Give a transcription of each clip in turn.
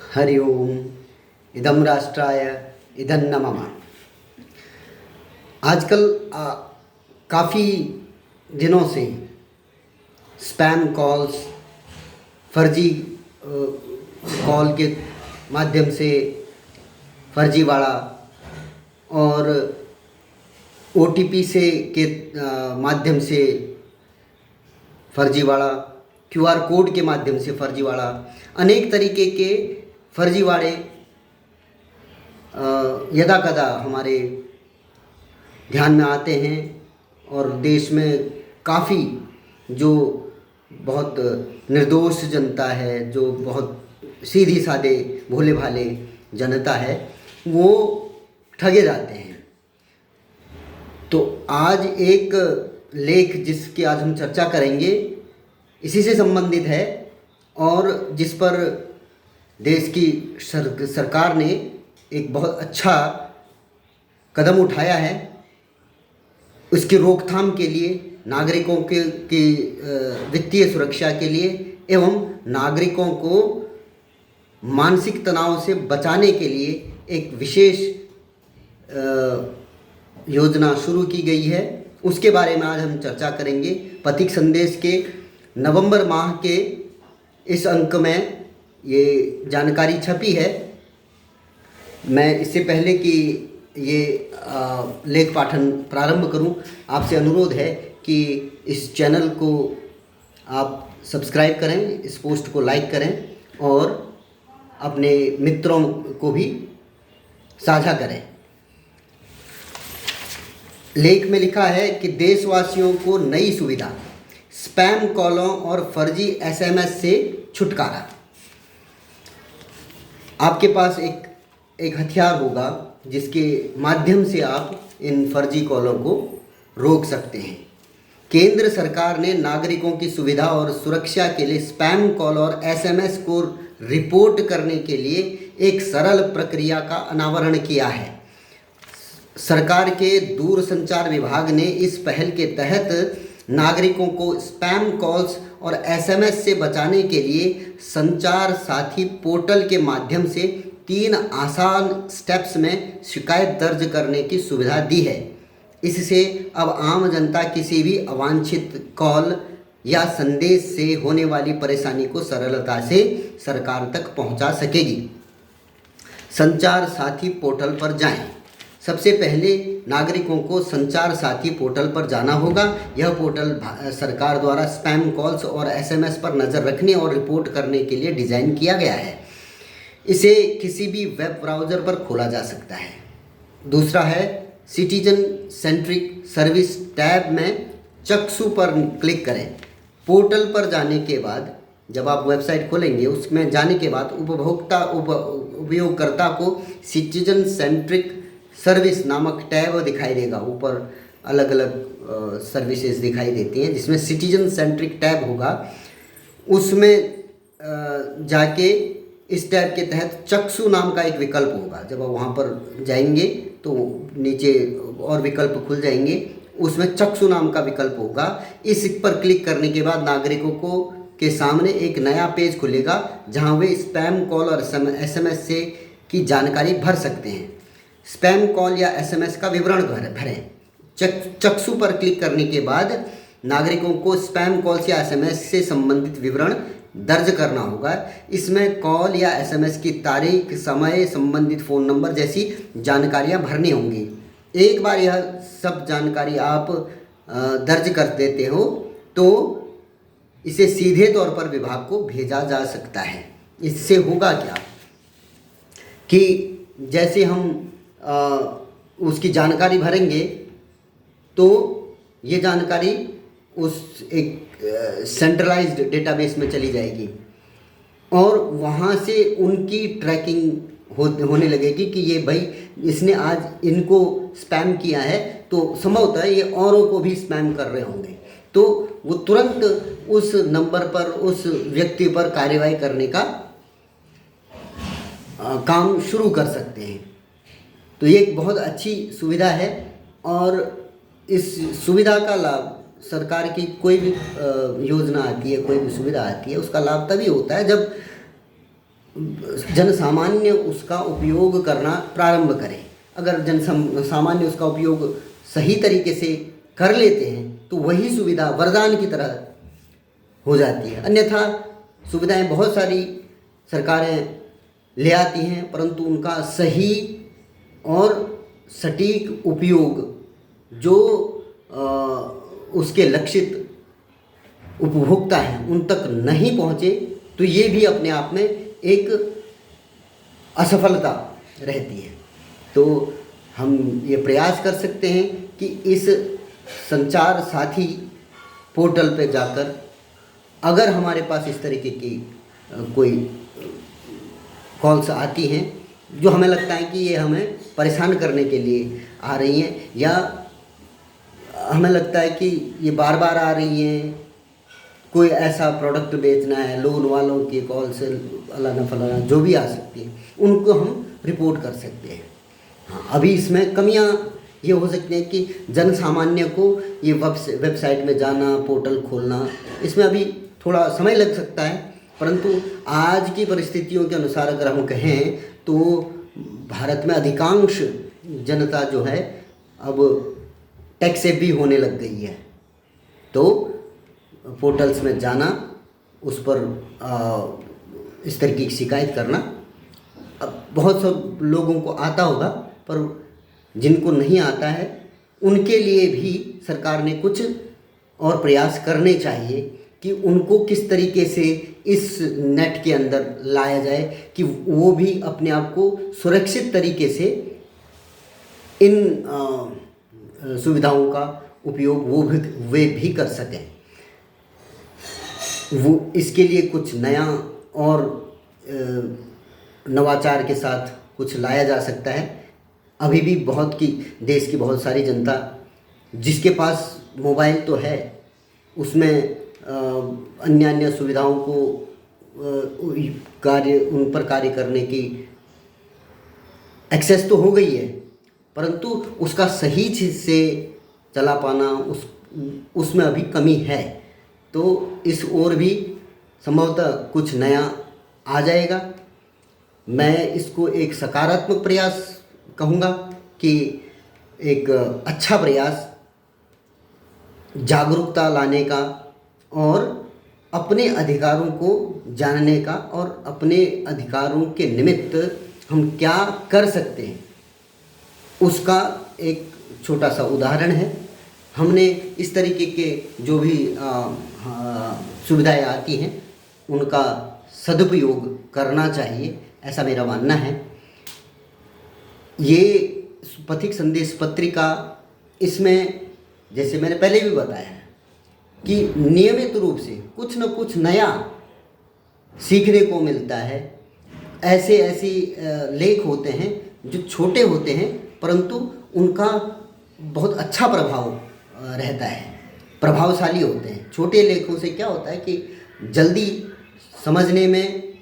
हरि ओम। इदं राष्ट्राय इदं न मम। आजकल काफ़ी दिनों से स्पैम कॉल्स, फर्जी कॉल के माध्यम से फर्जीवाड़ा और ओटीपी से के माध्यम से फर्जीवाड़ा, क्यूआर कोड के माध्यम से फर्जीवाड़ा, अनेक तरीके के फर्जीवाड़े यदा कदा हमारे ध्यान में आते हैं और देश में काफ़ी जो बहुत निर्दोष जनता है, जो बहुत सीधी सादे भोले भाले जनता है, वो ठगे जाते हैं। तो आज एक लेख जिसकी आज हम चर्चा करेंगे इसी से संबंधित है और जिस पर देश की सरकार ने एक बहुत अच्छा कदम उठाया है। उसकी रोकथाम के लिए, नागरिकों की वित्तीय सुरक्षा के लिए एवं नागरिकों को मानसिक तनाव से बचाने के लिए एक विशेष योजना शुरू की गई है। उसके बारे में आज हम चर्चा करेंगे। पथिक संदेश के नवंबर माह के इस अंक में ये जानकारी छपी है। मैं इससे पहले कि ये लेख पाठन प्रारंभ करूं, आपसे अनुरोध है कि इस चैनल को आप सब्सक्राइब करें, इस पोस्ट को लाइक करें और अपने मित्रों को भी साझा करें। लेख में लिखा है कि देशवासियों को नई सुविधा, स्पैम कॉलों और फर्जी एसएमएस से छुटकारा। आपके पास एक हथियार होगा जिसके माध्यम से आप इन फर्जी कॉलों को रोक सकते हैं। केंद्र सरकार ने नागरिकों की सुविधा और सुरक्षा के लिए स्पैम कॉल और एसएमएस को रिपोर्ट करने के लिए एक सरल प्रक्रिया का अनावरण किया है। सरकार के दूरसंचार विभाग ने इस पहल के तहत नागरिकों को स्पैम कॉल्स और एसएमएस से बचाने के लिए संचार साथी पोर्टल के माध्यम से 3 आसान स्टेप्स में शिकायत दर्ज करने की सुविधा दी है। इससे अब आम जनता किसी भी अवांछित कॉल या संदेश से होने वाली परेशानी को सरलता से सरकार तक पहुंचा सकेगी। संचार साथी पोर्टल पर जाएं। सबसे पहले नागरिकों को संचार साथी पोर्टल पर जाना होगा। यह पोर्टल सरकार द्वारा स्पैम कॉल्स और एसएमएस पर नज़र रखने और रिपोर्ट करने के लिए डिज़ाइन किया गया है। इसे किसी भी वेब ब्राउज़र पर खोला जा सकता है। दूसरा है सिटीजन सेंट्रिक सर्विस टैब में चक्षु पर क्लिक करें। पोर्टल पर जाने के बाद जब आप वेबसाइट खोलेंगे, उसमें जाने के बाद उपयोगकर्ता को सिटीजन सेंट्रिक सर्विस नामक टैब दिखाई देगा। ऊपर अलग अलग सर्विसेज दिखाई देती हैं, जिसमें सिटीजन सेंट्रिक टैब होगा। उसमें जाके इस टैब के तहत चक्षु नाम का एक विकल्प होगा। जब आप वहाँ पर जाएंगे तो नीचे और विकल्प खुल जाएंगे, उसमें चक्षु नाम का विकल्प होगा। इस पर क्लिक करने के बाद नागरिकों को के सामने एक नया पेज खुलेगा जहाँ वे स्पैम कॉल और एसएमएस से की जानकारी भर सकते हैं। स्पैम कॉल या एसएमएस का विवरण भरें। चक्षु पर क्लिक करने के बाद नागरिकों को स्पैम कॉल्स या एसएमएस से संबंधित विवरण दर्ज करना होगा। इसमें कॉल या एसएमएस की तारीख, समय, संबंधित फ़ोन नंबर जैसी जानकारियां भरनी होंगी। एक बार यह सब जानकारी आप दर्ज कर देते हो तो इसे सीधे तौर पर विभाग को भेजा जा सकता है। इससे होगा क्या कि जैसे हम उसकी जानकारी भरेंगे तो ये जानकारी उस एक सेंट्रलाइज्ड डेटाबेस में चली जाएगी और वहाँ से उनकी ट्रैकिंग होने लगेगी कि ये भाई इसने आज इनको स्पैम किया है, तो संभवतः ये औरों को भी स्पैम कर रहे होंगे। तो वो तुरंत उस नंबर पर, उस व्यक्ति पर कार्रवाई करने का काम शुरू कर सकते हैं। तो ये एक बहुत अच्छी सुविधा है और इस सुविधा का लाभ सरकार की कोई भी योजना आती है, कोई भी सुविधा आती है, उसका लाभ तभी होता है जब जन सामान्य उसका उपयोग करना प्रारंभ करें। अगर सामान्य उसका उपयोग सही तरीके से कर लेते हैं तो वही सुविधा वरदान की तरह हो जाती है। अन्यथा सुविधाएं बहुत सारी सरकारें ले आती हैं, परंतु उनका सही और सटीक उपयोग जो उसके लक्षित उपभोक्ता हैं उन तक नहीं पहुँचे तो ये भी अपने आप में एक असफलता रहती है। तो हम ये प्रयास कर सकते हैं कि इस संचार साथी पोर्टल पे जाकर अगर हमारे पास इस तरीके की कोई कॉल्स आती हैं जो हमें लगता है कि ये हमें परेशान करने के लिए आ रही हैं, या हमें लगता है कि ये बार बार आ रही हैं, कोई ऐसा प्रोडक्ट बेचना है, लोन वालों की कॉल से फलाना फलाना जो भी आ सकती है, उनको हम रिपोर्ट कर सकते हैं। हाँ, अभी इसमें कमियां ये हो सकती हैं कि जन सामान्य को ये वेबसाइट में जाना, पोर्टल खोलना, इसमें अभी थोड़ा समय लग सकता है, परंतु आज की परिस्थितियों के अनुसार अगर हम कहें तो भारत में अधिकांश जनता जो है अब टेक सेवी होने लग गई है। तो पोर्टल्स में जाना, उस पर इस तरह की शिकायत करना, अब बहुत से लोगों को आता होगा पर जिनको नहीं आता है उनके लिए भी सरकार ने कुछ और प्रयास करने चाहिए कि उनको किस तरीके से इस नेट के अंदर लाया जाए कि वो भी अपने आप को सुरक्षित तरीके से इन सुविधाओं का उपयोग वे भी कर सकें। वो इसके लिए कुछ नया और नवाचार के साथ कुछ लाया जा सकता है। अभी भी देश की बहुत सारी जनता जिसके पास मोबाइल तो है उसमें अन्य सुविधाओं को उन पर कार्य करने की एक्सेस तो हो गई है, परंतु उसका सही चीज़ से चला पाना उसमें अभी कमी है। तो इस ओर भी संभवतः कुछ नया आ जाएगा। मैं इसको एक सकारात्मक प्रयास कहूँगा कि एक अच्छा प्रयास जागरूकता लाने का और अपने अधिकारों को जानने का और अपने अधिकारों के निमित्त हम क्या कर सकते हैं उसका एक छोटा सा उदाहरण है। हमने इस तरीके के जो भी सुविधाएं आती हैं उनका सदुपयोग करना चाहिए, ऐसा मेरा मानना है। ये पथिक संदेश पत्रिका, इसमें जैसे मैंने पहले भी बताया कि नियमित रूप से कुछ न कुछ नया सीखने को मिलता है। ऐसे लेख होते हैं जो छोटे होते हैं परंतु उनका बहुत अच्छा प्रभाव रहता है, प्रभावशाली होते हैं। छोटे लेखों से क्या होता है कि जल्दी समझने में,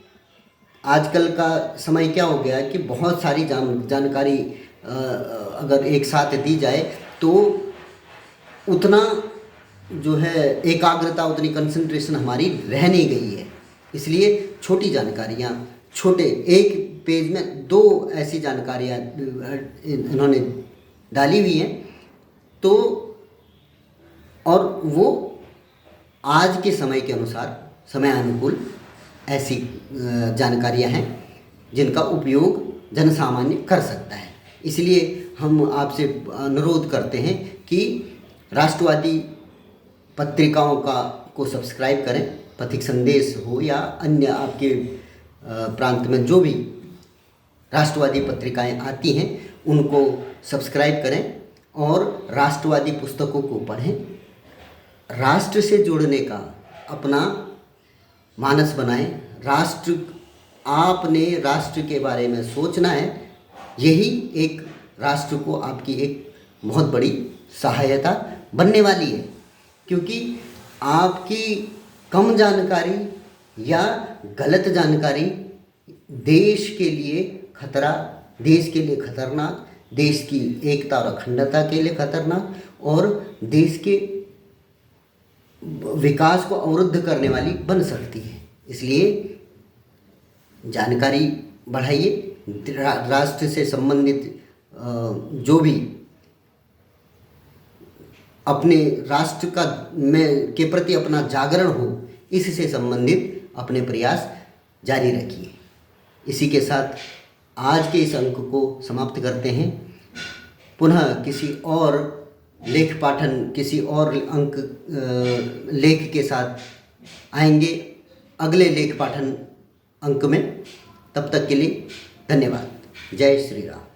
आजकल का समय क्या हो गया है कि बहुत सारी जानकारी अगर एक साथ दी जाए तो उतना जो है एकाग्रता, उतनी कंसंट्रेशन हमारी रह नहीं गई है। इसलिए छोटी जानकारियाँ, छोटे एक पेज में 2 ऐसी जानकारियाँ इन्होंने डाली हुई हैं, तो और वो आज के समय के अनुसार समयानुकूल ऐसी जानकारियाँ हैं जिनका उपयोग जन सामान्य कर सकता है। इसलिए हम आपसे अनुरोध करते हैं कि राष्ट्रवादी पत्रिकाओं को सब्सक्राइब करें। पथिक संदेश हो या अन्य आपके प्रांत में जो भी राष्ट्रवादी पत्रिकाएं आती हैं उनको सब्सक्राइब करें और राष्ट्रवादी पुस्तकों को पढ़ें। राष्ट्र से जुड़ने का अपना मानस बनाएं। आपने राष्ट्र के बारे में सोचना है। यही एक राष्ट्र को आपकी एक बहुत बड़ी सहायता बनने वाली है, क्योंकि आपकी कम जानकारी या गलत जानकारी देश के लिए खतरा, देश के लिए खतरनाक, देश की एकता और अखंडता के लिए खतरनाक और देश के विकास को अवरुद्ध करने वाली बन सकती है। इसलिए जानकारी बढ़ाइए, राष्ट्र से संबंधित जो भी अपने राष्ट्र का के प्रति अपना जागरण हो, इससे संबंधित अपने प्रयास जारी रखिए। इसी के साथ आज के इस अंक को समाप्त करते हैं। पुनः किसी और लेख पाठन, किसी और लेख के साथ आएंगे अगले लेख पाठन अंक में। तब तक के लिए धन्यवाद। जय श्री राम।